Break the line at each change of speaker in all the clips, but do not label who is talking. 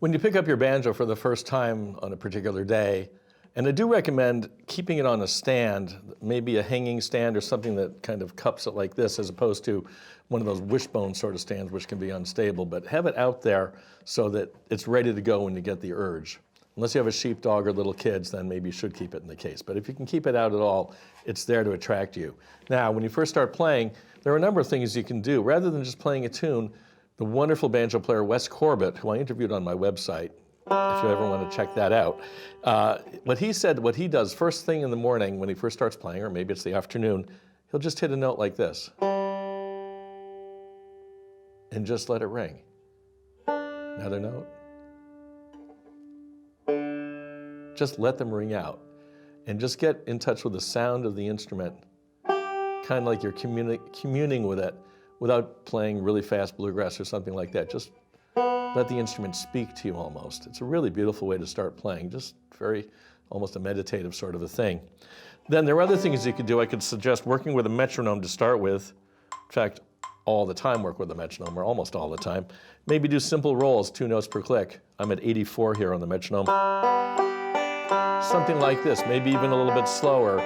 When you pick up your banjo for the first time on a particular day, and I do recommend keeping it on a stand, maybe a hanging stand or something that kind of cups it like this, as opposed to one of those wishbone sort of stands which can be unstable, but have it out there so that it's ready to go when you get the urge. Unless you have a sheepdog or little kids, then maybe you should keep it in the case. But if you can keep it out at all, it's there to attract you. Now, when you first start playing, there are a number of things you can do. Rather than just playing a tune, the wonderful banjo player Wes Corbett, who I interviewed on my website, if you ever want to check that out, what he said, what he does first thing in the morning when he first starts playing, or maybe it's the afternoon, he'll just hit a note like this and just let it ring. Another note. Just let them ring out and just get in touch with the sound of the instrument, kind of like you're communing with it without playing really fast bluegrass or something like that. Just let the instrument speak to you almost. It's a really beautiful way to start playing, just very, almost a meditative sort of a thing. Then there are other things you could do. I could suggest working with a metronome to start with. In fact, all the time work with a metronome, or almost all the time. Maybe do simple rolls, 2 notes per click. I'm at 84 here on the metronome. Something like this, maybe even a little bit slower,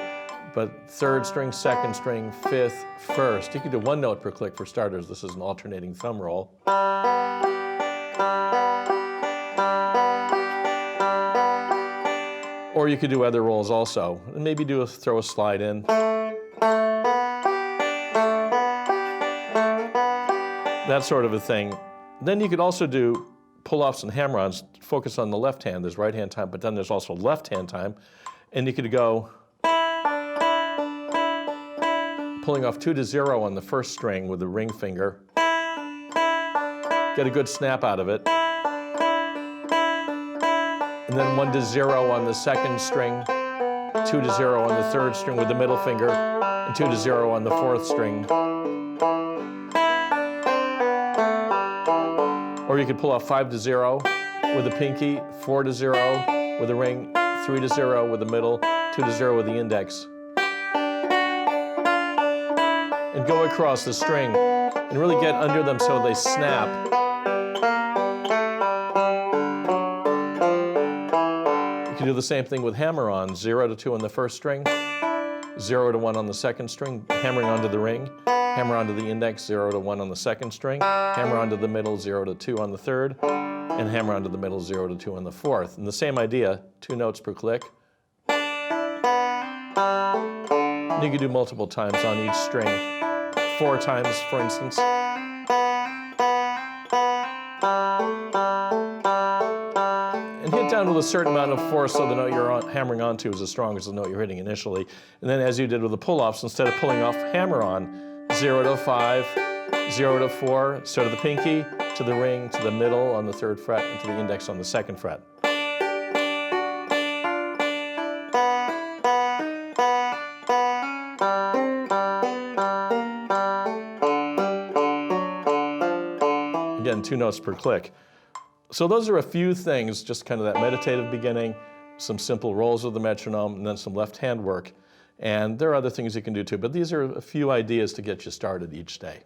but 3rd string, 2nd string, 5th, 1st. You could do 1 note per click for starters. This is an alternating thumb roll. Or you could do other rolls also, and maybe throw a slide in. That sort of a thing. Then you could also do pull-offs and hammer-ons. Focus on the left hand. There's right-hand time, but then there's also left-hand time. And you could go pulling off 2 to 0 on the 1st string with the ring finger. Get a good snap out of it. And then 1 to 0 on the 2nd string, 2 to 0 on the 3rd string with the middle finger, and 2 to 0 on the 4th string. Or you could pull off 5 to 0 with the pinky, 4 to 0 with the ring, 3 to 0 with the middle, 2 to 0 with the index. And go across the string and really get under them so they snap. You can do the same thing with hammer-on, 0 to 2 on the 1st string, 0 to 1 on the 2nd string, hammering onto the ring, hammer onto the index, 0 to 1 on the 2nd string, hammer onto the middle, 0 to 2 on the 3rd, and hammer onto the middle, 0 to 2 on the 4th. And the same idea, 2 notes per click. And you can do multiple times on each string, 4 times, for instance. And hit down with a certain amount of force so the note you're hammering onto is as strong as the note you're hitting initially. And then as you did with the pull-offs, instead of pulling off hammer-on, 0 to 5, 0 to 4, so to the pinky, to the ring, to the middle on the 3rd fret, and to the index on the 2nd fret. Again, 2 notes per click. So those are a few things, just kind of that meditative beginning, some simple rolls of the metronome, and then some left hand work. And there are other things you can do too, but these are a few ideas to get you started each day.